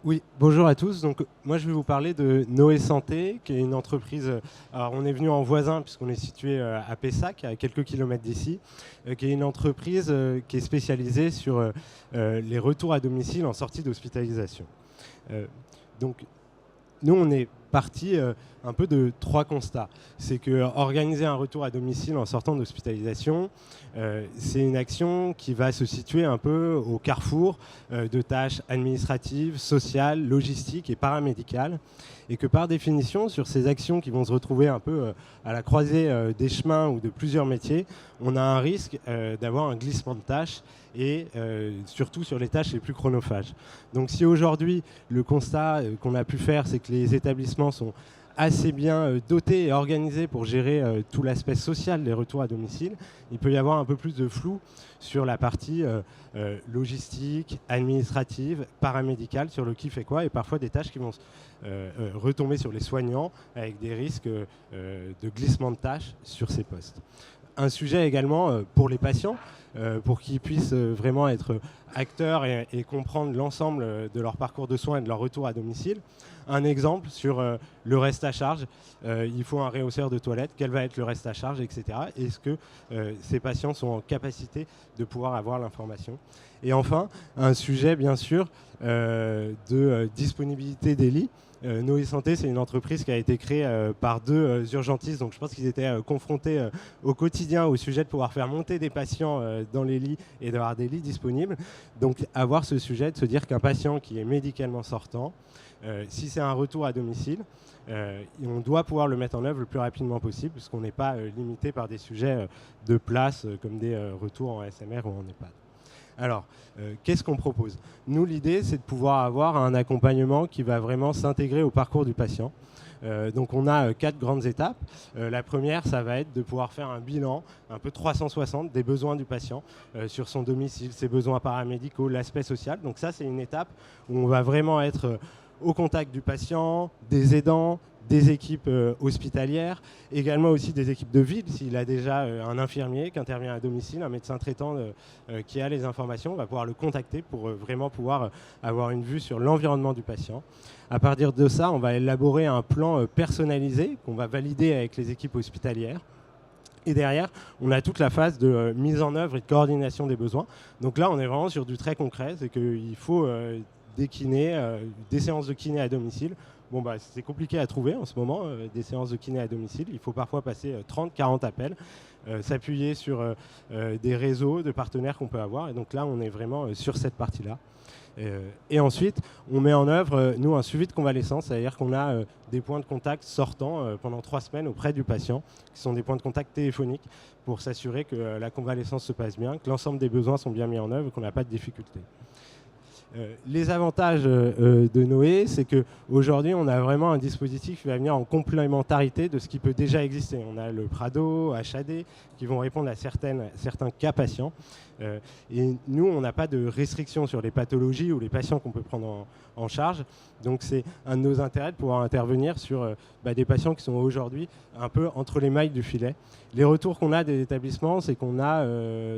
Oui, bonjour à tous. Donc, moi, je vais vous parler de Noé Santé, qui est une entreprise. Alors, on est venu en voisin, puisqu'on est situé à Pessac, à quelques kilomètres d'ici, qui est une entreprise qui est spécialisée sur les retours à domicile en sortie d'hospitalisation. Euh, donc, nous, on est parti un peu de trois constats. C'est que organiser un retour à domicile en sortant d'hospitalisation, c'est une action qui va se situer un peu au carrefour de tâches administratives, sociales, logistiques et paramédicales. Et que par définition, sur ces actions qui vont se retrouver un peu à la croisée des chemins ou de plusieurs métiers, on a un risque d'avoir un glissement de tâches et surtout sur les tâches les plus chronophages. Donc si aujourd'hui, le constat qu'on a pu faire, c'est que les établissements sont assez bien dotés et organisés pour gérer tout l'aspect social des retours à domicile, il peut y avoir un peu plus de flou sur la partie logistique, administrative, paramédicale, sur le qui fait quoi, et parfois des tâches qui vont retomber sur les soignants avec des risques de glissement de tâches sur ces postes. Un sujet également pour les patients, pour qu'ils puissent vraiment être acteurs et comprendre l'ensemble de leur parcours de soins et de leur retour à domicile. Un exemple sur le reste à charge. Il faut un réhausseur de toilette. Quel va être le reste à charge, etc. Est-ce que ces patients sont en capacité de pouvoir avoir l'information? Et enfin, un sujet, bien sûr, de disponibilité des lits. Noé Santé, c'est une entreprise qui a été créée par deux urgentistes, donc je pense qu'ils étaient confrontés au quotidien au sujet de pouvoir faire monter des patients dans les lits et d'avoir des lits disponibles. Donc avoir ce sujet de se dire qu'un patient qui est médicalement sortant, si c'est un retour à domicile, on doit pouvoir le mettre en œuvre le plus rapidement possible, puisqu'on n'est pas limité par des sujets de place comme des retours en SMR ou en EHPAD. Alors, qu'est-ce qu'on propose? Nous, l'idée, c'est de pouvoir avoir un accompagnement qui va vraiment s'intégrer au parcours du patient. Donc, on a 4 grandes étapes. La première, ça va être de pouvoir faire un bilan un peu 360 des besoins du patient sur son domicile, ses besoins paramédicaux, l'aspect social. Donc ça, c'est une étape où on va vraiment être au contact du patient, des aidants, des équipes hospitalières, également aussi des équipes de ville. S'il a déjà un infirmier qui intervient à domicile, un médecin traitant qui a les informations, on va pouvoir le contacter pour vraiment pouvoir avoir une vue sur l'environnement du patient. À partir de ça, on va élaborer un plan personnalisé qu'on va valider avec les équipes hospitalières. Et derrière, on a toute la phase de mise en œuvre et de coordination des besoins. Donc là, on est vraiment sur du très concret, c'est qu'il faut des kinés, des séances de kiné à domicile. Bon, bah, c'est compliqué à trouver en ce moment, des séances de kiné à domicile. Il faut parfois passer 30-40 appels, s'appuyer sur des réseaux de partenaires qu'on peut avoir. Et donc là, on est vraiment sur cette partie-là. Et ensuite, on met en œuvre, nous, un suivi de convalescence, c'est-à-dire qu'on a des points de contact sortants pendant 3 semaines auprès du patient, qui sont des points de contact téléphoniques, pour s'assurer que la convalescence se passe bien, que l'ensemble des besoins sont bien mis en œuvre et qu'on n'a pas de difficultés. Les avantages de Noé, c'est qu'aujourd'hui, on a vraiment un dispositif qui va venir en complémentarité de ce qui peut déjà exister. On a le Prado, HAD, qui vont répondre à certains cas patients. Et nous, on n'a pas de restrictions sur les pathologies ou les patients qu'on peut prendre en charge. Donc c'est un de nos intérêts de pouvoir intervenir sur des patients qui sont aujourd'hui un peu entre les mailles du filet. Les retours qu'on a des établissements, c'est qu'on a,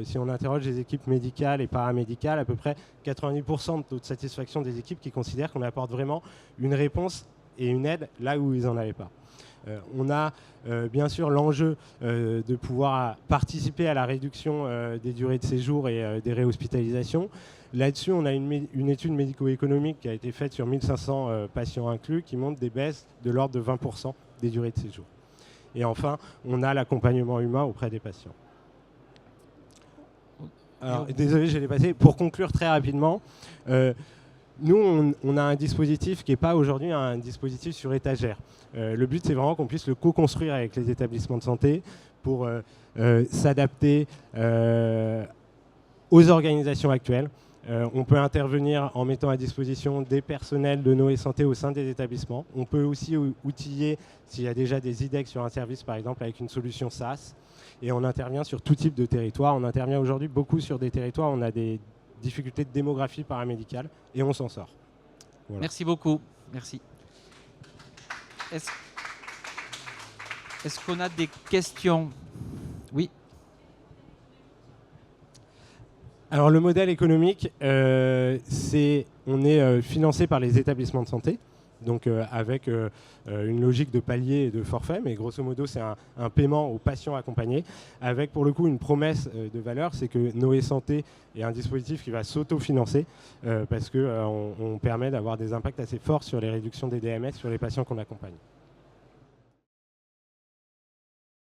si on interroge les équipes médicales et paramédicales, à peu près 90% de taux de satisfaction des équipes qui considèrent qu'on apporte vraiment une réponse et une aide là où ils n'en avaient pas. On a bien sûr l'enjeu de pouvoir participer à la réduction des durées de séjour et des réhospitalisations. Là-dessus, on a une étude médico-économique qui a été faite sur 1500 patients inclus qui montre des baisses de l'ordre de 20% des durées de séjour. Et enfin, on a l'accompagnement humain auprès des patients. Alors, désolé, je l'ai passé. Pour conclure très rapidement, nous, on a un dispositif qui n'est pas aujourd'hui un dispositif sur étagère. Le but, c'est vraiment qu'on puisse le co-construire avec les établissements de santé pour s'adapter aux organisations actuelles. On peut intervenir en mettant à disposition des personnels de Noé Santé au sein des établissements. On peut aussi outiller, s'il y a déjà des IDEX sur un service, par exemple, avec une solution SaaS. Et on intervient sur tout type de territoire. On intervient aujourd'hui beaucoup sur des territoires où on a des difficultés de démographie paramédicale et on s'en sort. Voilà. Merci beaucoup. Merci. Est-ce qu'on a des questions? Oui. Alors le modèle économique, on est financé par les établissements de santé, donc avec une logique de palier et de forfait, mais grosso modo c'est un paiement aux patients accompagnés, avec pour le coup une promesse de valeur, c'est que Noé Santé est un dispositif qui va s'autofinancer parce qu'on permet d'avoir des impacts assez forts sur les réductions des DMS sur les patients qu'on accompagne.